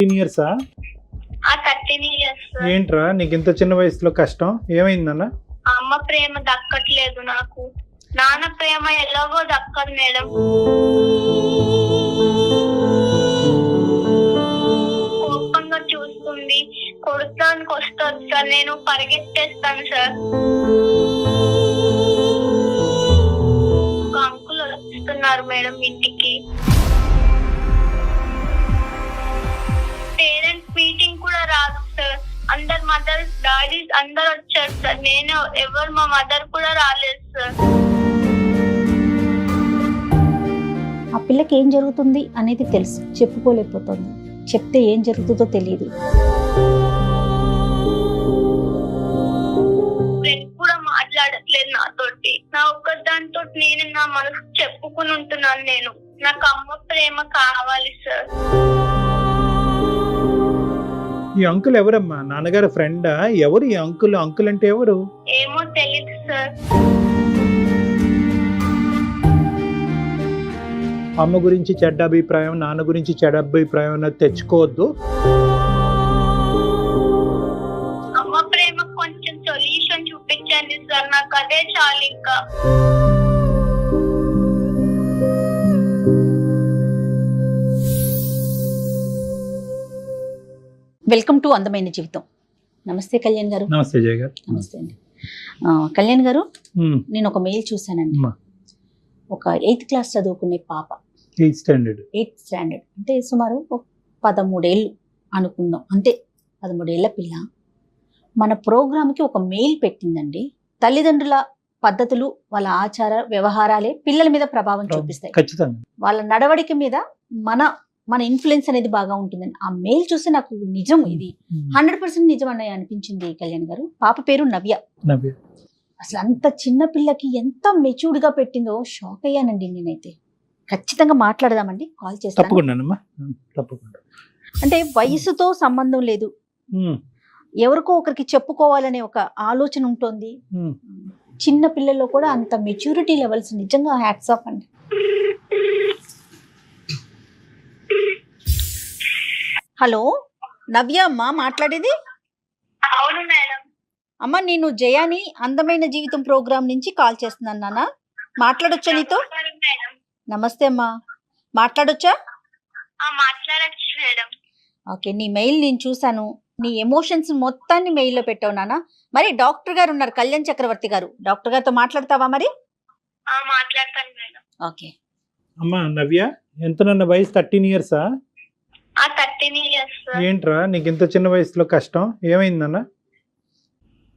ఇయర్సా? 13 years. ఏంట్రా నీకు ఇంత చిన్న వయసులో కష్టం ఏమైందన్న? అమ్మ ప్రేమ దక్కట్లేదు నాకు. నాన్న ప్రేమ ఎలాగో దక్కదు మేడం. కోపంగా చూస్తుంది, కొడతానికి వస్తుంది సార్. నేను పరిగెత్తేస్తాను సార్. ఒక అంకుల్ వస్తున్నారు మేడం ఇంటికి. పేరెంట్స్ మీటింగ్ కూడా రాదు సార్. అందరు మదర్ డాడీస్ అందరు వచ్చారు సార్. నేను ఎవరు మా మదర్ కూడా రాలేదు సార్. ఆ పిల్లకి ఏం జరుగుతుంది అనేది తెలుసు, చెప్పుకోలేకపోతుంది. చెప్తే ఏం జరుగుతుందో తెలియదు. ఫ్రెండ్ కూడా మాట్లాడట్లేదు నాతోటి. నా ఒక్కదానితో నేను నా మనసు చెప్పుకుని ఉంటున్నాను. నేను నాకు అమ్మ ప్రేమ కావాలి సార్. ఈ అంకుల్ ఎవరమ్మా? నాన్నగారి ఫ్రెండా? ఎవరు ఈ అంకుల్? అంకుల్ అంటే ఎవరు? ఏమో తెలియదు సార్. అమ్మ గురించి చెడ్డ అభిప్రాయం, నాన్న గురించి చెడ్డ అభిప్రాయం అన్నది తెచ్చుకోవద్దు. అమ్మ ప్రేమ కొంచెం సొల్యూషన్ చూపించండి సార్. నాకు అదే చాలు ఇంకా. వెల్కమ్ టు అందమైన జీవితం. నమస్తే కళ్యాణ్ గారు. నమస్తే జయ గారు. నమస్తే అండి. కళ్యాణ్ గారు, నేను ఒక మెయిల్ చూసానండి. ఒక 8th క్లాస్ చదువుకునే పాప, 8th స్టాండర్డ్ అంటే సుమారు 13 ఏళ్ళు అనుకుందాం, అంతే. 13 ఏళ్ల పిల్ల మన ప్రోగ్రామ్కి ఒక మెయిల్ పెట్టిందండి. తల్లిదండ్రుల పద్ధతులు, వాళ్ళ ఆచార వ్యవహారాలే పిల్లల మీద ప్రభావం చూపిస్తాయి. ఖచ్చితంగా వాళ్ళ నడవడిక మీద మన ఇన్ఫ్లుయెన్స్ అనేది బాగా ఉంటుందని ఆ మెయిల్ చూసి నాకు నిజం, ఇది 100% నిజం అన్నయ్య అనిపించింది కళ్యాణ్ గారు. పాప పేరు నవ్య. అసలు అంత చిన్న పిల్లకి ఎంత మెచ్యూర్డ్ గా పెట్టిందో షాక్ అయ్యానండి నేనైతే. ఖచ్చితంగా మాట్లాడదామండి, కాల్ చేస్తాను. తప్పకుండా. అంటే వయసుతో సంబంధం లేదు, ఎవరికో ఒకరికి చెప్పుకోవాలనే ఒక ఆలోచన ఉంటుంది. చిన్న పిల్లల్లో కూడా అంత మెచ్యూరిటీ లెవెల్స్ నిజంగా హ్యాట్స్ ఆఫ్ అండి. హలో నవ్య అమ్మ మాట్లాడేది? అవును మేడం. అమ్మ, నేను జయాని అందమైన జీవితం ప్రోగ్రాం నుంచి కాల్ చేస్తున్నాను నాన్న. మాట్లాడొచ్చా నీతో? మేడం నమస్తే అమ్మా, మాట్లాడొచ్చా? మాట్లాడచ్చు మేడం. ఓకే, నీ మెయిల్ నేను చూశాను. నీ ఎమోషన్స్ మొత్తాన్ని మెయిల్లో పెట్టావు నాన్న. మరి డాక్టర్ గారు ఉన్నారు, కళ్యాణ్ చక్రవర్తి గారు. డాక్టర్ గారితో మాట్లాడతావా మరి? మాట్లాడతాను మేడం. ఓకే అమ్మా నవ్య, ఎంత నన్న వయసు? 13 ఇయర్సా? 13 ఇయర్స్. ఏంట్రా నీకు ఇంత చిన్న వయసులో కష్టం ఏమైందన్న?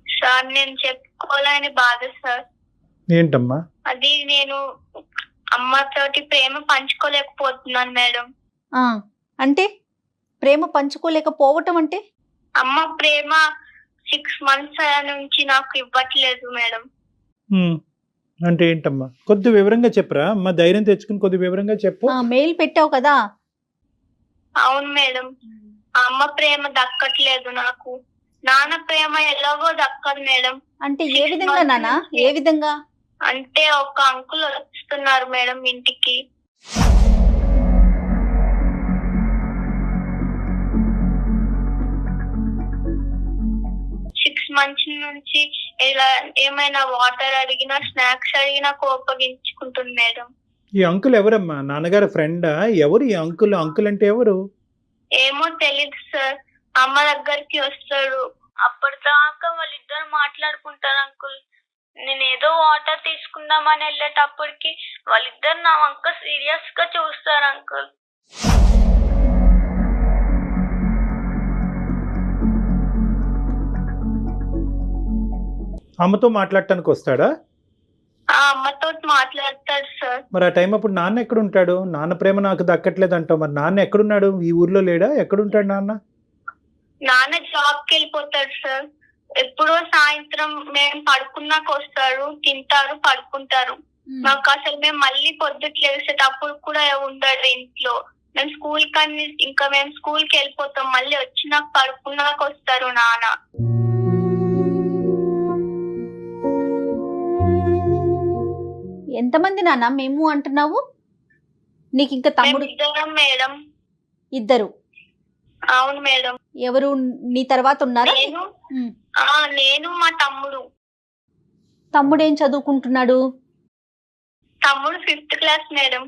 సార్ నేను చెప్పుకోలేని బాధ సార్. ఏంటమ్మా అది? నేను అమ్మతోటి ప్రేమ పంచుకోలేకపోతున్నాను మేడం. అంటే ప్రేమ పంచుకోలేకపోవటం అంటే? అమ్మ ప్రేమ 6 months నుంచి నాకు ఇవ్వట్లేదు మేడం. అంటే ఏంటమ్మా? కొద్ది వివరంగా చెప్పరా అమ్మా, ధైర్యం తెచ్చుకుని కొద్ది వివరంగా చెప్పు. మెయిల్ పెట్టావు కదా. అవును మేడం, అమ్మ ప్రేమ దక్కట్లేదు నాకు. నాన్న ప్రేమ ఎలాగో దక్కదు మేడం. అంటే ఏ విధంగా నాన్న? ఏ విధంగా అంటే ఒక అంకుల్ వస్తున్నారు మేడం ఇంటికి. మంచి నుంచి ఇలా ఏమైనా వాటర్ అడిగినా, స్నాక్స్ అడిగినా కోపగించుకుంటుంది మేడం. ఈ అంకుల్ ఎవరమ్మా? నాన్నగారి ఫ్రెండా? ఎవరు ఈ అంకుల్? అంకుల్ అంటే ఎవరు? ఏమో తెలీదు సార్. అమ్మ దగ్గరికి వస్తాడు. అప్పటిదాకా వాళ్ళిద్దరు మాట్లాడుకుంటారు అంకుల్. నేను ఏదో వాటర్ తీసుకుందామని వెళ్ళేటప్పటికి వాళ్ళిద్దరు నా వంక సీరియస్ గా చూస్తారు అంకుల్. అమ్మతో మాట్లాడటానికి వస్తాడా? అమ్మతో మాట్లాడతాడు సార్. మరి ఆ టైం అప్పుడు నాన్న ఎక్కడ ఉంటాడు? నాన్న ప్రేమ నాకు దక్కట్లేదు అంటావు, మరి నాన్న ఎక్కడున్నాడు? ఈ ఊర్లో లేడా? ఎక్కడుంటాడు నాన్న? నాన్న జాబ్ కి వెళ్ళిపోతాడు సార్. ఎప్పుడో సాయంత్రం మేము పడుకున్నాక వస్తారు, తింటారు, పడుకుంటారు. మాకు అసలు మేము మళ్ళీ పొద్దుట్లు లేసేటప్పుడు కూడా ఉండడు ఇంట్లో. మేము స్కూల్ కన్నీ ఇంకా మేము స్కూల్ కి వెళ్ళిపోతాం. మళ్ళీ వచ్చినాక పడుకున్నాక వస్తారు నాన్న. ఎంతమంది నాన్న మేము అంటున్నావు? నీకు ఇంకా తమ్ముడు? మేడం. ఇద్దరు. అవును మేడం. ఎవరు నీ తర్వాత ఉన్నారా? నేను ఉమ్. నేను మా తమ్ముడు. తమ్ముడు ఏం చదువుకుంటున్నాడు? తమ్ముడు 5th క్లాస్ మేడం.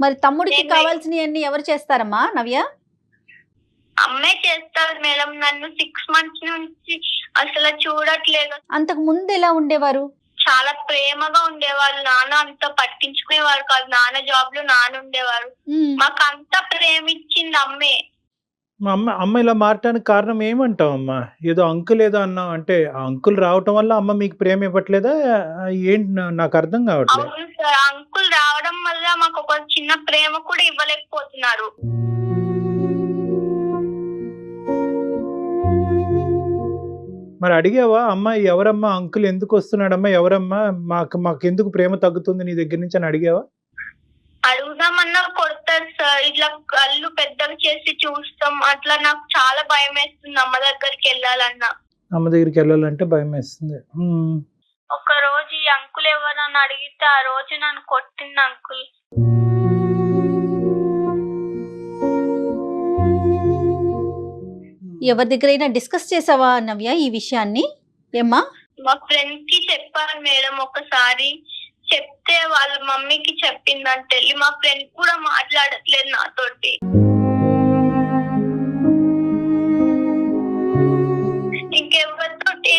మరి తమ్ముడికి నేను- కావాల్సినవన్నీ ఎవరు చేస్తారమ్మా నవ్య? అమ్మే చేస్తారు మేడం. నన్ను 6 months నుంచి అసలు చూడట్లేదు. అంతకు ముందు ఎలా ఉండేవారు? చాలా ప్రేమగా ఉండేవాళ్ళు. నాన్న అంత పట్టించుకునేవారు కాదు. నాన్న జాబ్ లో నాన్న ఉండేవారు. ఉమ్. మాకు అంత ప్రేమ ఇచ్చింది అమ్మే. మా అమ్మ ఇలా మారటానికి కారణం ఏమంటావు అమ్మా? ఏదో అంకుల్ ఏదో అన్నావు, అంటే ఆ అంకుల్ రావటం వల్ల అమ్మ మీకు ప్రేమ ఇవ్వట్లేదా? ఏంటి నాకు అర్థం కావట్లేదు. అవును సార్, అంకుల్ రావడం వల్ల మాకు ఒక చిన్న ప్రేమ కూడా ఇవ్వలేకపోతున్నారు. మరి అడిగావా అమ్మ, ఎవరమ్మా అంకుల్ ఎందుకు వస్తున్నాడమ్మా, ఎవరమ్మా, మాకు ఎందుకు ప్రేమ తగ్గుతుంది నీ దగ్గర నుంచి అని అడిగావా? అడుగుదామన్నా కొడతారు సార్. ఇట్లా కళ్ళు పెద్దగా చేసి చూస్తాం. అట్లా నాకు చాలా భయం వేస్తుంది అమ్మ దగ్గరికి వెళ్ళాలన్నా. అమ్మ దగ్గరికి వెళ్ళాలంటే భయం వేస్తుంది. ఒక రోజు ఈ అంకుల్ ఎవరని అడిగితే ఆ రోజు నన్ను కొట్టింది అంకుల్. ఎవరి దగ్గరైనా డిస్కస్ చేసావా నవ్య ఈ విషయాన్ని? ఏమ్మా? మా ఫ్రెండ్ కి చెప్పాను మేడం ఒకసారి. చెప్తే వాళ్ళ మమ్మీకి చెప్పిందంటే మా ఫ్రెండ్ కూడా మాట్లాడట్లేదు నాతోటి. ఇంకెవరితోటి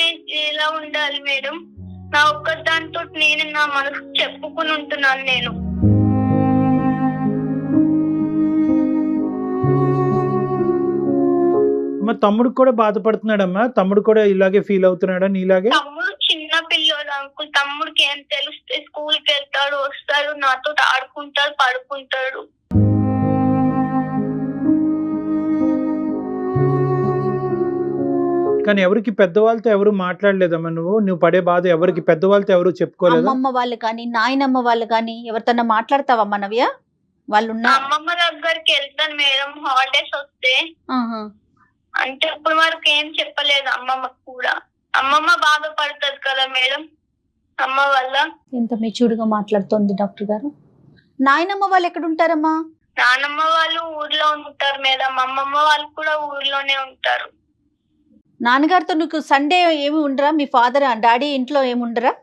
ఎలా ఉండాలి మేడం? నా ఒక్కదానితో నేను నా మనసు చెప్పుకుని ఉంటున్నాను నేను. అమ్మ తమ్ముడికి కూడా బాధపడుతున్నాడమ్మా? తమ్ముడు కూడా ఇలాగే ఫీల్ అవుతున్నాడా నీలాగే? తమ్ముడు చిన్న పిల్లోడు అంకుల్. తమ్ముడికి ఏం తెలుస్తే స్కూల్ కి వెళ్తాడు, వస్తాడు, నాతో ఆడుకుంటాడు, పడుకుంటాడు. కానీ ఎవరికి పెద్దవాళ్ళతో ఎవరు మాట్లాడలేదమ్మా? నువ్వు పడే బాధ ఎవరికి పెద్దవాళ్ళతో ఎవరు చెప్పుకోలేదు? అమ్మమ్మ వాళ్ళు కానీ నాయనమ్మ వాళ్ళు కానీ ఎవరితోన్నా మాట్లాడతావమ్మా నవ్య? వాళ్ళు అమ్మమ్మ దగ్గరికి వెళ్తాను మేడం హాలిడేస్ వస్తే. అంటే ఇప్పుడు వరకు ఏం చెప్పలేదు అమ్మమ్మకు కూడా. అమ్మమ్మ బాధపడుతుంది కదా మేడం అమ్మ వల్ల. ఎంత మెచ్యూర్డ్ గా మాట్లాడుతోంది డాక్టర్ గారు. నాయనమ్మ వాళ్ళు ఎక్కడ ఉంటారమ్మా? నానమ్మ వాళ్ళు ఊర్లో ఉంటారు మేడం. అమ్మమ్మ వాళ్ళు కూడా ఊర్లోనే ఉంటారు. నాన్నగారితో నీకు సండే ఏమి ఉండరా? మీ ఫాదర్ డాడీ ఇంట్లో ఏమి ఉండరా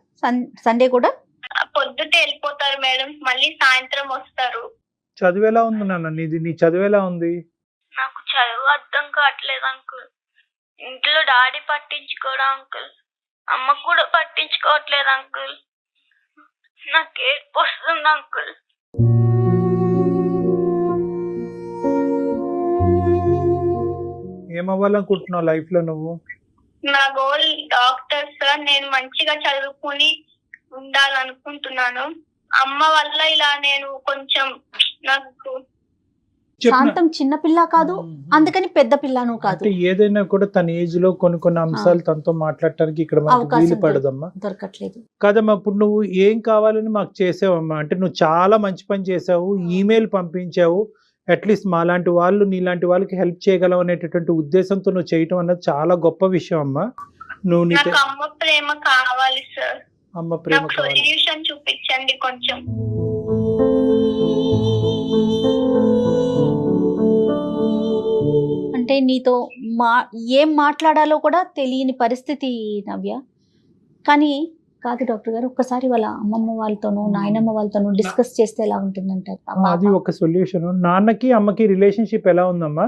సండే కూడా? పొద్దుటే వెళ్ళిపోతారు మేడం, మళ్ళీ సాయంత్రం వస్తారు. చదువు ఎలా ఉంది నాన్న నీది? నీ చదువు ఎలా ఉంది? నాకు చదువు అర్థం కావట్లేదు అంకుల్. ఇంట్లో డాడీ పట్టించుకోవడం అంకుల్, అమ్మ కూడా పట్టించుకోవట్లేదు అంకుల్. నాకు ఏడుపు వస్తుంది అంకుల్. ఏమవ్వాలనుకుంటున్నావు లైఫ్ లో నువ్వు? నా గోల్ డాక్టర్ సార్. నేను మంచిగా చదువుకుని ఉండాలనుకుంటున్నాను. అమ్మ వల్ల ఇలా నేను కొంచెం నాకు శాంతం చిన్న పిల్ల కాదు, అందుకని పెద్ద పిల్లను కాదు. అంటే ఏదైనా కూడా తన ఏజ్ లో కొన్ని అంశాలు తనతో మాట్లాడటానికి ఇక్కడ మనకు వీలు పడదమ్మా, దొరకట్లేదు కదమ్మా. ఇప్పుడు నువ్వు ఏం కావాలని మాకు చేసావమ్మా? అంటే నువ్వు చాలా మంచి పని చేసావు, ఈమెయిల్ పంపించావు. అట్లీస్ట్ మాలాంటి వాళ్ళు నీలాంటి వాళ్ళకి హెల్ప్ చేయగలవు అనేటటువంటి ఉద్దేశంతో నువ్వు చేయటం అన్నది చాలా గొప్ప విషయం అమ్మా. నువ్వు నాకు అమ్మ ప్రేమ కావాలి సార్. అమ్మ ప్రేమ నాకు కావాలి. సొల్యూషన్ చూపించండి కొంచెం. అంటే నీతో ఏం మాట్లాడాలో కూడా తెలియని పరిస్థితి నవ్య. కానీ కాదు డాక్టర్ గారు, ఒక్కసారి వాళ్ళ అమ్మమ్మ వాళ్ళతోనూ నాయనమ్మ వాళ్ళతోనూ డిస్కస్ చేస్తే ఎలా ఉంటుందంటారు? అది ఒక సొల్యూషన్. నాన్నకి అమ్మకి రిలేషన్షిప్ ఎలా ఉందమ్మా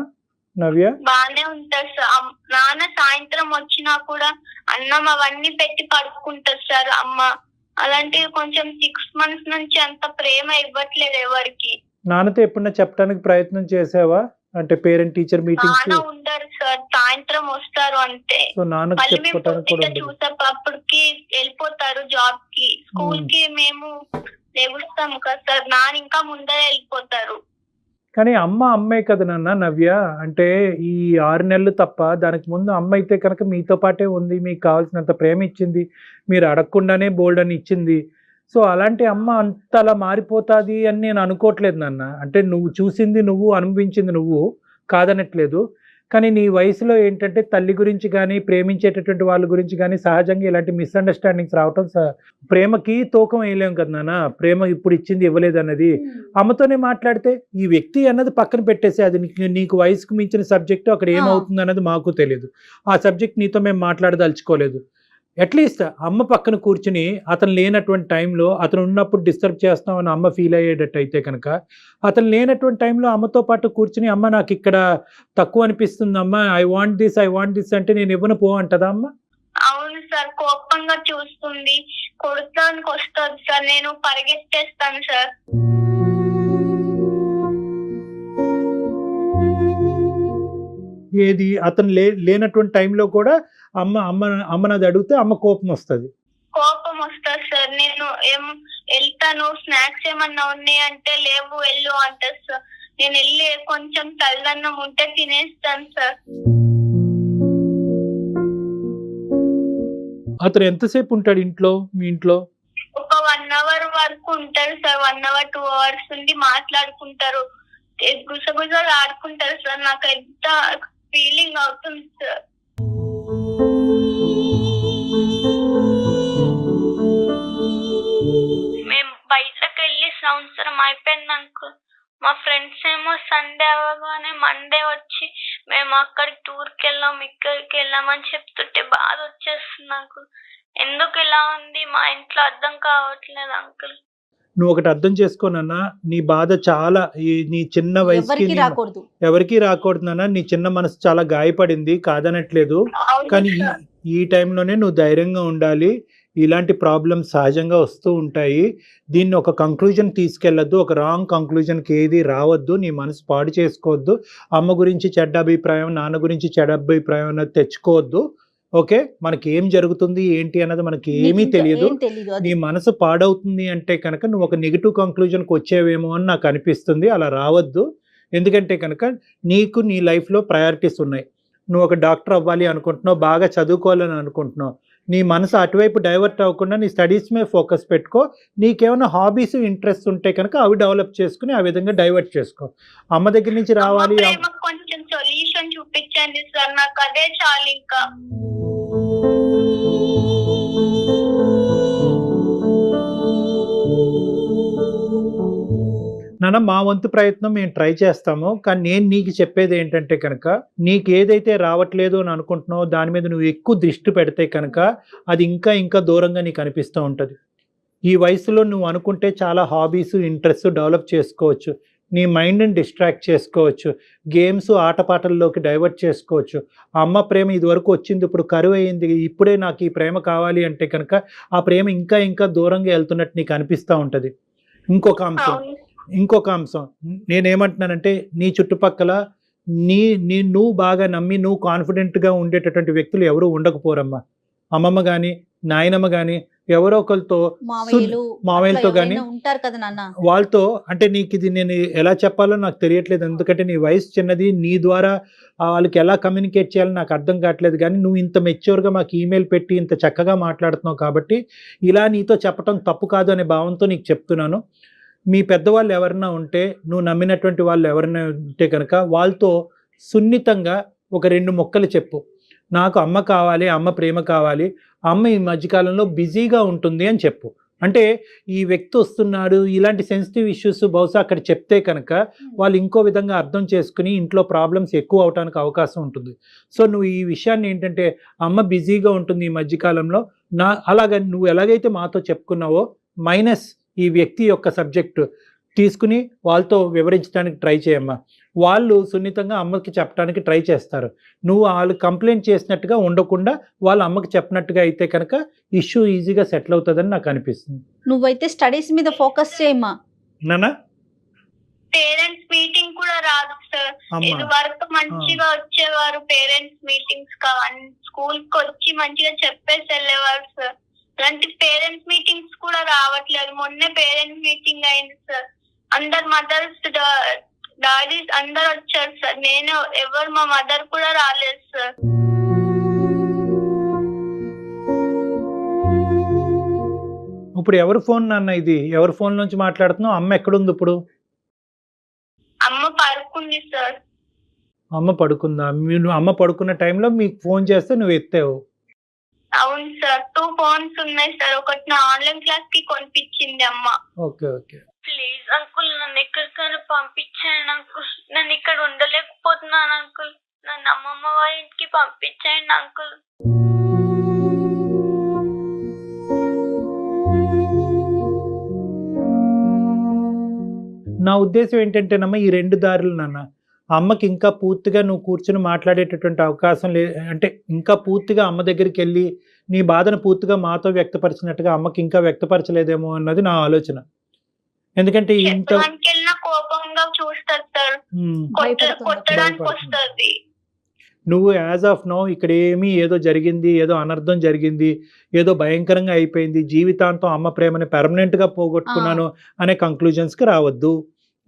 నవ్య? బానే ఉంటారు సార్. నాన్న సాయంత్రం వచ్చినా కూడా అన్నం అవన్నీ పెట్టి పడుకుంటారు సార్ అమ్మ. అలాంటివి కొంచెం 6 months నుంచి అంత ప్రేమ ఇవ్వట్లేదు ఎవరికి. నాన్నతో ఎప్పుడన్నా చెప్పడానికి ప్రయత్నం చేసావా? అంటే పేరెంట్ టీచర్ మీటింగ్స్? నాన్న ఉండరు సార్, సాయంత్రం వస్తారు అంతే. సో నాన్నకి మళ్ళీ మేము చెప్పుకోవడానికి కూడా ఉండదు. చూసేటప్పటికి వెళ్ళిపోతారు జాబ్ కి. స్కూల్ కి మేము లెగుస్తాం కదా సార్, నాన్న ఇంకా ముందరే వెళ్ళిపోతారు. కానీ అమ్మే కదా నాన్న నవ్య. అంటే ఈ 6 నెలలు తప్ప దానికి ముందు అమ్మ అయితే కనుక మీతో పాటే ఉంది, మీకు కావాల్సినంత ప్రేమ ఇచ్చింది, మీరు అడగకుండానే బోల్డ్ అని ఇచ్చింది. సో అలాంటి అమ్మ అంత అలా మారిపోతుంది అని నేను అనుకోవట్లేదు నాన్న. అంటే నువ్వు చూసింది నువ్వు, అనుభవించింది నువ్వు, కాదనట్లేదు. కానీ నీ వయసులో ఏంటంటే తల్లి గురించి కానీ ప్రేమించేటటువంటి వాళ్ళ గురించి కానీ సహజంగా ఇలాంటి మిస్అండర్స్టాండింగ్స్ రావటం ప్రేమకి తూకం వేయలేం కదా నాన్న. ప్రేమ ఇప్పుడు ఇచ్చింది ఇవ్వలేదు అన్నది అమ్మతోనే మాట్లాడితే ఈ వ్యక్తి అన్నది పక్కన పెట్టేసి అది నీకు వయసుకు మించిన సబ్జెక్టు, అక్కడ ఏమవుతుంది అన్నది మాకు తెలియదు. ఆ సబ్జెక్ట్ నీతో మేము మాట్లాడదలుచుకోలేదు. అట్లీస్ట్ అమ్మ పక్కన కూర్చుని అతను లేనటువంటి టైంలో అతను ఉన్నప్పుడు డిస్టర్బ్ చేస్తామని అమ్మ ఫీల్ అయ్యేటట్టు అయితే కనుక అతను లేనటువంటి టైంలో అమ్మతో పాటు కూర్చుని అమ్మ నాకు ఇక్కడ తక్కువ అనిపిస్తుంది అమ్మ, ఐ వాంట్ దిస్ అంటే నేను ఇవ్వను పో అంటదా అమ్మ? అవును సార్, కోపంగా చూస్తుంది, కొడతానికి వస్తుంది సార్, నేను పరిగెత్తేస్తాను సార్. ఏది అతను లేనటువంటి టైంలో కూడా అమ్మనది అడిగితే అమ్మ కోపం వస్తుంది సార్. నేను వెళ్తాను, స్నాక్స్ ఏమన్నా ఉన్నాయి అంటే లేవు వెళ్ళు అంటారు సార్. నేను వెళ్ళి కొంచెం తల్లన్నం ఉంటే తినేస్తాను సార్. అతను ఎంతసేపు ఉంటాడు ఇంట్లో, మీ ఇంట్లో? ఒక 1 hour వరకు ఉంటారు సార్. 1 hour 2 hours ఉండి మాట్లాడుకుంటారు, గుసగుసలు ఆడుకుంటారు సార్. నాకు ఎంత ఫీలింగ్ అవుతుంది సార్. మేము బయటకు వెళ్ళి సంవత్సరం అయిపోయింది అంకుల్. మా ఫ్రెండ్స్ ఏమో సండే అవ్వగానే మండే వచ్చి మేము అక్కడికి టూర్కి వెళ్ళాం, ఇక్కడికి వెళ్ళామని చెప్తుంటే బాధ వచ్చేస్తుంది నాకు. ఎందుకు ఇలా ఉంది మా ఇంట్లో అర్థం కావట్లేదు అంకుల్. నువ్వు ఒకటి అర్థం చేసుకోనన్నా, నీ బాధ చాలా నీ చిన్న వయసుకి ఎవరికి రాకూడదు నాన్న. నీ చిన్న మనసు చాలా గాయపడింది, కాదనట్లేదు. కానీ ఈ టైంలోనే నువ్వు ధైర్యంగా ఉండాలి. ఇలాంటి ప్రాబ్లమ్స్ సహజంగా వస్తూ ఉంటాయి. దీన్ని ఒక కంక్లూజన్ తీసుకెళ్ళొద్దు, ఒక రాంగ్ కంక్లూజన్కి ఏది రావద్దు. నీ మనసు పాడు చేసుకోవద్దు. అమ్మ గురించి చెడ్డ అభిప్రాయం, నాన్న గురించి చెడ్డ అభిప్రాయం అన్నది తెచ్చుకోవద్దు. ఓకే, మనకి ఏం జరుగుతుంది ఏంటి అన్నది మనకి ఏమీ తెలియదు. నీ మనసు పాడవుతుంది అంటే కనుక నువ్వు ఒక నెగిటివ్ కంక్లూజన్కి వచ్చేవేమో అని నాకు అనిపిస్తుంది. అలా రావద్దు. ఎందుకంటే కనుక నీకు నీ లైఫ్లో ప్రయారిటీస్ ఉన్నాయి. నువ్వు ఒక డాక్టర్ అవ్వాలి అనుకుంటున్నావు, బాగా చదువుకోవాలని అనుకుంటున్నావు. నీ మనసు అటువైపు డైవర్ట్ అవ్వకుండా నీ స్టడీస్ మీద ఫోకస్ పెట్టుకో. నీకేమైనా హాబీస్ ఇంట్రెస్ట్ ఉంటే కనుక అవి డెవలప్ చేసుకుని ఆ విధంగా డైవర్ట్ చేసుకో. అమ్మ దగ్గర నుంచి రావాలి. కొంచెం సొల్యూషన్ చూపించండి సార్, నాకు అదే చాలు. ఇంకా నాన్న, మా వంతు ప్రయత్నం మేము ట్రై చేస్తాము. కానీ నేను నీకు చెప్పేది ఏంటంటే కనుక నీకు ఏదైతే రావట్లేదు అని అనుకుంటున్నావో దాని మీద నువ్వు ఎక్కువ దృష్టి పెడితే కనుక అది ఇంకా ఇంకా దూరంగా నీకు అనిపిస్తూ ఉంటుంది. ఈ వయసులో నువ్వు అనుకుంటే చాలా హాబీస్ ఇంట్రెస్ట్ డెవలప్ చేసుకోవచ్చు. నీ మైండ్ని డిస్ట్రాక్ట్ చేసుకోవచ్చు. గేమ్స్ ఆటపాటల్లోకి డైవర్ట్ చేసుకోవచ్చు. అమ్మ ప్రేమ ఇదివరకు వచ్చింది, ఇప్పుడు కరువు అయింది, ఇప్పుడే నాకు ఈ ప్రేమ కావాలి అంటే కనుక ఆ ప్రేమ ఇంకా ఇంకా దూరంగా వెళ్తున్నట్టు నీకు అనిపిస్తూ ఉంటుంది. ఇంకొక అంశం నేనేమంటున్నానంటే, నీ చుట్టుపక్కల నువ్వు బాగా నమ్మి నువ్వు కాన్ఫిడెంట్గా ఉండేటటువంటి వ్యక్తులు ఎవరు ఉండకపోరమ్మా. అమ్మమ్మ కానీ నాయనమ్మ కానీ ఎవరో ఒకరితో, మామయ్యలతో కానీ ఉంటారు కదా నాన్న, వాళ్ళతో. అంటే నీకు ఇది నేను ఎలా చెప్పాలో నాకు తెలియట్లేదు. ఎందుకంటే నీ వయసు చిన్నది, నీ ద్వారా వాళ్ళకి ఎలా కమ్యూనికేట్ చేయాలో నాకు అర్థం కావట్లేదు. కానీ నువ్వు ఇంత మెచ్యూర్గా మాకు ఈమెయిల్ పెట్టి ఇంత చక్కగా మాట్లాడుతున్నావు కాబట్టి ఇలా నీతో చెప్పటం తప్పు కాదు అనే భావంతో నీకు చెప్తున్నాను. మీ పెద్దవాళ్ళు ఎవరైనా ఉంటే, నువ్వు నమ్మినటువంటి వాళ్ళు ఎవరైనా ఉంటే కనుక వాళ్ళతో సున్నితంగా ఒక 2 ముక్కలు చెప్పు. నాకు అమ్మ కావాలి, అమ్మ ప్రేమ కావాలి, అమ్మ ఈ మధ్యకాలంలో బిజీగా ఉంటుంది అని చెప్పు. అంటే ఈ వ్యక్తి వస్తున్నాడు, ఇలాంటి సెన్సిటివ్ ఇష్యూస్ బహుశా అక్కడ చెప్తే కనుక వాళ్ళు ఇంకో విధంగా అర్థం చేసుకుని ఇంట్లో ప్రాబ్లమ్స్ ఎక్కువ అవడానికి అవకాశం ఉంటుంది. సో నువ్వు ఈ విషయాన్ని ఏంటంటే, అమ్మ బిజీగా ఉంటుంది ఈ మధ్యకాలంలో, అలాగ నువ్వు ఎలాగైతే మాతో చెప్పుకున్నావో మైనస్ ఈ వ్యక్తి యొక్క సబ్జెక్టు తీసుకుని వాళ్ళతో వివరించడానికి ట్రై చేయమ్మా. వాళ్ళు సున్నితంగా అమ్మకి చెప్పడానికి ట్రై చేస్తారు. నువ్వు వాళ్ళు కంప్లైంట్ చేసినట్టుగా ఉండకుండా వాళ్ళ అమ్మకి చెప్పినట్టుగా అయితే కనుక ఇష్యూ ఈజీగా సెటిల్ అవుతుందని నాకు అనిపిస్తుంది. నువ్వైతే స్టడీస్ మీద ఫోకస్ చేయమ్మా. నానా, పేరెంట్స్ మీటింగ్ కూడా రాదు సార్. ఇది వరకు మంచిగా వచ్చేవారు పేరెంట్స్ మీటింగ్స్, స్కూల్ కి వచ్చి మంచిగా చెప్పేసి వెళ్ళేవారు సార్. అలాంటి పేరెంట్స్ మీటింగ్స్ కూడా రావట్లేదు. మొన్నే పేరెంట్స్ మీటింగ్ అయింది సార్. అందరు మదర్స్ డాడీస్ అందరు వచ్చారు సార్. నేను ఎవరు మా మదర్ కూడా రాలేదు సార్. ఇప్పుడు ఎవరు ఫోన్ నాన్న? ఇది ఎవరి ఫోన్ నుంచి మాట్లాడుతున్నావు? అమ్మ ఎక్కడుంది ఇప్పుడు? అమ్మ పడుకుంది సార్. అమ్మ పడుకుందా? అమ్మ పడుకున్న టైంలో మీకు ఫోన్ చేస్తే నువ్వు ఎత్తావు. అవును సార్, 2 ఫోన్స్ ఉన్నాయి సార్. ఒకటి నా ఆన్లైన్ క్లాస్ కి కొనిపించింది అమ్మ. Okay okay. ప్లీజ్ అంకుల్, నన్ను ఎక్కడికైనా పంపించండి అంకుల్. నేను ఇక్కడ ఉండలేకపోతున్నాను అంకుల్. నన్ను అమ్మమ్మ వాళ్ళ ఇంటికి పంపించండి అంకుల్. నా ఉద్దేశం ఏంటంటేనమ్మా, ఈ 2 దారులు నాన్న. అమ్మకి ఇంకా పూర్తిగా నువ్వు కూర్చొని మాట్లాడేటటువంటి అవకాశం అంటే ఇంకా పూర్తిగా అమ్మ దగ్గరికి వెళ్ళి నీ బాధను పూర్తిగా మాతో వ్యక్తపరిచినట్టుగా అమ్మకి ఇంకా వ్యక్తపరచలేదేమో అన్నది నా ఆలోచన. ఎందుకంటే ఇంత కోపంగా చూస్తారు సార్, కొట్టడానికి వస్తుంది. నువ్వు యాజ్ ఆఫ్ నో ఇక్కడ ఏదో జరిగింది, ఏదో అనర్థం జరిగింది, ఏదో భయంకరంగా అయిపోయింది, జీవితాంతం అమ్మ ప్రేమని పెర్మనెంట్గా పోగొట్టుకున్నాను అనే కంక్లూజన్స్కి రావద్దు.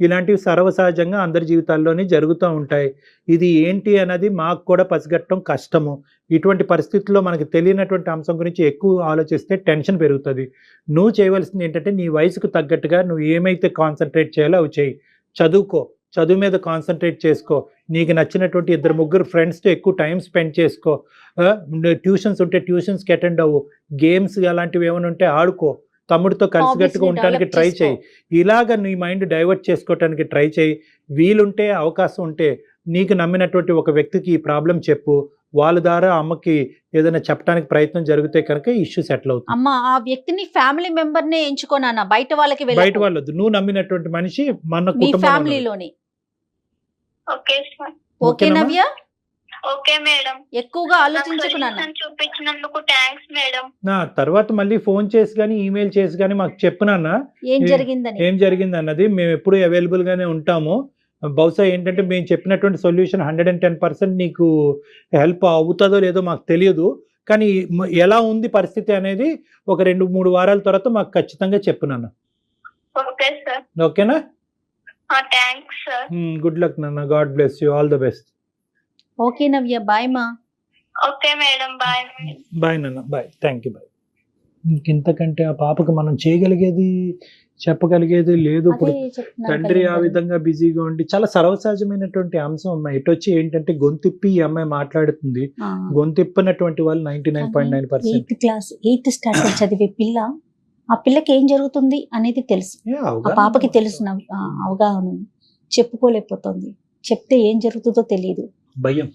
ఇలాంటివి సర్వసహజంగా అందరి జీవితాల్లోనే జరుగుతూ ఉంటాయి. ఇది ఏంటి అన్నది మాకు కూడా పసిగట్టడం కష్టము. ఇటువంటి పరిస్థితుల్లో మనకు తెలియనటువంటి అంశం గురించి ఎక్కువ ఆలోచిస్తే టెన్షన్ పెరుగుతుంది. నువ్వు చేయవలసింది ఏంటంటే నీ వయసుకు తగ్గట్టుగా నువ్వు ఏమైతే కాన్సన్ట్రేట్ చేయాలో అవి చేయి. చదువుకో, చదువు మీద కాన్సన్ట్రేట్ చేసుకో. నీకు నచ్చినటువంటి 2-3 ఫ్రెండ్స్తో ఎక్కువ టైం స్పెండ్ చేసుకో. ట్యూషన్స్ ఉంటే ట్యూషన్స్కి అటెండ్ అవ్వు. గేమ్స్ అలాంటివి ఏమైనా ఉంటే ఆడుకో. తమ్ముడితో కలిసికట్టుగా ఉండటానికి ట్రై చేయి. ఇలాగ నీ మైండ్ డైవర్ట్ చేసుకోవటానికి ట్రై చేయి. వీలుంటే, అవకాశం ఉంటే నీకు నమ్మినటువంటి ఒక వ్యక్తికి ఈ ప్రాబ్లం చెప్పు. వాళ్ళ ద్వారా అమ్మకి ఏదైనా చెప్పడానికి ప్రయత్నం జరిగితే కనుక ఇష్యూ సెటిల్ అవుతుంది. అమ్మ ఆ వ్యక్తిని ఫ్యామిలీ మెంబర్ నే ఎంచుకోనా, బయట వాళ్ళకి బయట వాళ్ళొద్దు. నువ్వు నమ్మినటువంటి మనిషి మన ఫ్యామిలీలోని. Okay sir. Okay Navya. Okay madam. ఎక్కువగా ఆలోచించుకున్నాను. చూపించినందుకు థాంక్స్ మేడం. నా తర్వాత మళ్ళీ ఫోన్ చేసి కానీ ఈమెయిల్ చేసి కానీ మాకు చెప్పునన్నా ఏం జరిగింది అన్నది. మేము ఎప్పుడు అవైలబుల్ గానే ఉంటాము. బహుశా ఏంటంటే మేము చెప్పినటువంటి సొల్యూషన్ 110% నీకు హెల్ప్ అవుతుందో లేదో మాకు తెలియదు. కానీ ఎలా ఉంది పరిస్థితి అనేది ఒక 2-3 వారాల తర్వాత మాకు ఖచ్చితంగా చెప్పునన్నా. Okay sir. ఓకేనా? Thanks sir. గుడ్ లక్ నాన్న. God bless you. All the best. Okay Navya, bye మా. Okay madam, bye. బాయ్ నాన్న, బాయ్. Thank you, bye. ఇంతకంటే ఆ పాపకు మనం చేయగలిగేది చెప్పగలిగేది లేదు. ఇప్పుడు తండ్రి ఆ విధంగా బిజీగా ఉండి చాలా సర్వసహజమైనటువంటి అంశం అమ్మాయి. ఇటు వచ్చి ఏంటంటే గొంతిప్పి ఈ అమ్మాయి మాట్లాడుతుంది. గొంతిప్పినటువంటి వాళ్ళు 99.9%. 8th క్లాస్ 8th స్టాండర్డ్ చదివే పిల్ల, ఆ పిల్లకి ఏం జరుగుతుంది అనేది తెలుసు. ఆ పాపకి తెలుసు, అవగాహన ఉంది. చెప్పుకోలేకపోతుంది. చెప్తే ఏం జరుగుతుందో తెలియదు, భయం.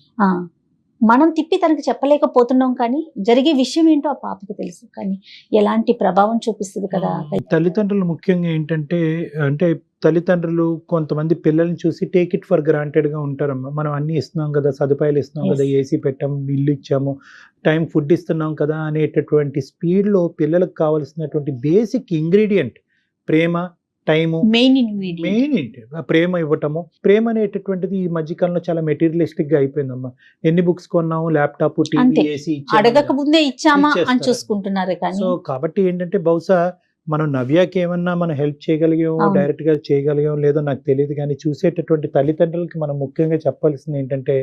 మనం తిప్పి తనకి చెప్పలేకపోతున్నాం, కానీ జరిగే విషయం ఏంటో ఆ పాపకు తెలుసు. కానీ ఎలాంటి ప్రభావం చూపిస్తుంది కదా. తల్లిదండ్రులు ముఖ్యంగా ఏంటంటే, అంటే తల్లిదండ్రులు కొంతమంది పిల్లల్ని చూసి టేక్ ఇట్ ఫర్ గ్రాంటెడ్ గా ఉంటారమ్మా. మనం అన్ని ఇస్తున్నాం కదా, సదుపాయాలు ఇస్తున్నాం కదా, ఏసీ పెట్టాము, ఇల్లు ఇచ్చాము, టైం ఫుడ్ ఇస్తున్నాం కదా అనేటటువంటి స్పీడ్ లో పిల్లలకు కావాల్సినటువంటి బేసిక్ ఇంగ్రీడియంట్ ప్రేమ, టైము, మెయిన్ ప్రేమ ఇవ్వటము. ప్రేమ అనేటటువంటిది ఈ మధ్యకాలంలో చాలా మెటీరియలిస్టిక్ గా అయిపోయిందమ్మా. ఎన్ని బుక్స్ కొన్నాము, ల్యాప్టాప్, టీవీ, ఏసీ అడగక ముందే ఇచ్చామా అని చూసుకుంటున్నారు. సో కాబట్టి ఏంటంటే బహుశా మనం నవ్యాకి ఏమన్నా మనం హెల్ప్ చేయగలిగాము, డైరెక్ట్ గా చేయగలిగాము లేదో నాకు తెలియదు. కానీ చూసేటటువంటి తల్లిదండ్రులకి మనం ముఖ్యంగా చెప్పాల్సింది ఏంటంటే,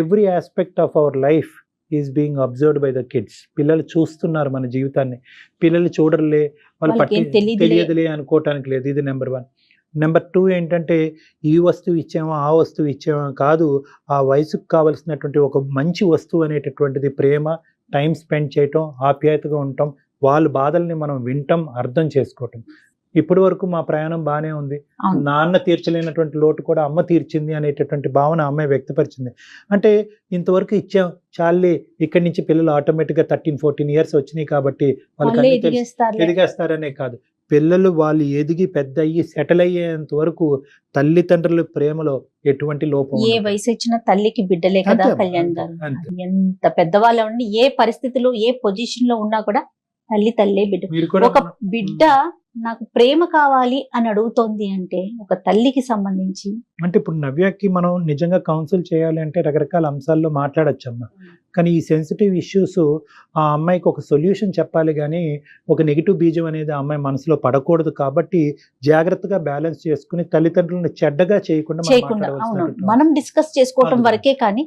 every aspect of our life is being observed by the kids. పిల్లలు చూస్తున్నారు మన జీవితాన్ని. పిల్లలు చూడలే, వాళ్ళు తెలియదులే అనుకోవటానికి లేదు. ఇది నెంబర్ 1. నెంబర్ 2 ఏంటంటే, ఈ వస్తువు ఇచ్చామా, ఆ వస్తువు ఇచ్చామా కాదు, ఆ వయసుకు కావలసినటువంటి ఒక మంచి వస్తువు అనేటటువంటిది ప్రేమ, టైం స్పెండ్ చేయటం, ఆప్యాయతగా ఉండటం, వాళ్ళ బాధల్ని మనం వింటాం, అర్థం చేసుకోవటం. ఇప్పటి వరకు మా ప్రయాణం బాగానే ఉంది. నాన్న తీర్చలేనటువంటి లోటు కూడా అమ్మ తీర్చింది అనేటటువంటి భావన అమ్మాయి వ్యక్తపరిచింది. అంటే ఇంతవరకు ఇచ్చాం చాలే, ఇక్కడి నుంచి పిల్లలు ఆటోమేటిక్గా 13-14 ఇయర్స్ వచ్చినాయి కాబట్టి వాళ్ళకి ఎదిగేస్తారనే కాదు, పిల్లలు వాళ్ళు ఎదిగి పెద్ద అయ్యి సెటిల్ అయ్యేంత వరకు తల్లిదండ్రుల ప్రేమలో ఎటువంటి లోపం. ఏ వయసు వచ్చిన తల్లికి బిడ్డలే కదా కళ్యాణ్ గారు. ఎంత పెద్దవాళ్ళు ఉండి ఏ పరిస్థితిలో ఏ పొజిషన్ లో ఉన్నా కూడా తల్లే బిడ్డ. ఒక బిడ్డ నాకు ప్రేమ కావాలి అని అడుగుతోంది అంటే ఒక తల్లికి సంబంధించి. అంటే ఇప్పుడు నవ్యకి మనం నిజంగా కౌన్సిల్ చేయాలి అంటే రకరకాల అంశాల్లో మాట్లాడచ్చమ్మా. కానీ ఈ సెన్సిటివ్ ఇష్యూస్ ఆ అమ్మాయికి ఒక సొల్యూషన్ చెప్పాలి, కానీ ఒక నెగిటివ్ బీజం అనేది ఆ అమ్మాయి మనసులో పడకూడదు. కాబట్టి జాగ్రత్తగా బ్యాలెన్స్ చేసుకుని తల్లిదండ్రులను చెడ్డగా చేయకుండా మనం డిస్కస్ చేసుకోవటం వరకే. కానీ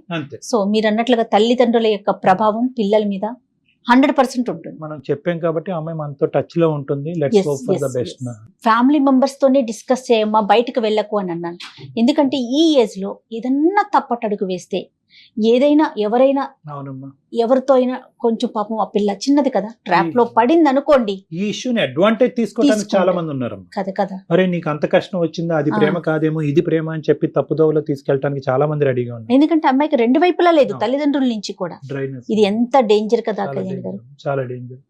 సో మీరు అన్నట్లుగా తల్లిదండ్రుల యొక్క ప్రభావం పిల్లల మీద 100% ఉంటుంది. మనం చెప్పాం కాబట్టి ఆ అమ్మాయి మనతో టచ్ లో ఉంటుంది. Let's Yes, hope for the yes, best. yes. Family members తోనే డిస్కస్ చేయమ్మా, బయటకు వెళ్ళకు అని అన్నాను. ఎందుకంటే ఈ ఏజ్ లో ఏదన్నా తప్పటడుగు వేస్తే, ఏదైనా ఎవరైనా అవునమ్మా, ఎవరితో అయినా కొంచెం పాపం ఆ పిల్ల చిన్నది కదా, ట్రాప్ లో పడింది అనుకోండి, ఈ ఇష్యూని అడ్వాంటేజ్ తీసుకోవడానికి తీసుకుంటారు. చాలా మంది ఉన్నారమ్మా. కదా. అరే నీకు అంత కష్టం వచ్చిందా, అది ప్రేమ కాదేమో ఇది ప్రేమ అని చెప్పి తప్పుదోవలో తీసుకెళ్ళడానికి చాలా మంది రెడీగా ఉన్నారు. ఎందుకంటే అమ్మాయికి రెండు వైపులా లేదు, అవును. తల్లిదండ్రుల నుంచి కూడా. డ్రైనెస్ ఇది ఎంత డేంజర్ కదా కళ్యాణ్ గారు. చాలా డేంజర్.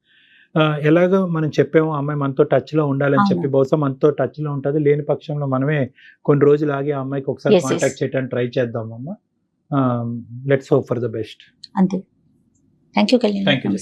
ఎలాగో మనం చెప్పాము అమ్మాయి మనతో టచ్ లో ఉండాలని అవును. చెప్పి, బహుశా మనతో టచ్ లో ఉంటది. లేని పక్షంలో మనమే కొన్ని రోజులు ఆగి ఆ అమ్మాయికి ఒకసారి Yes, yes. కాంటాక్ట్ చేయడానికి ట్రై చేద్దాం అమ్మా. Let's hope for the best. అంతే. Thank you Kalyan thank you. గారు.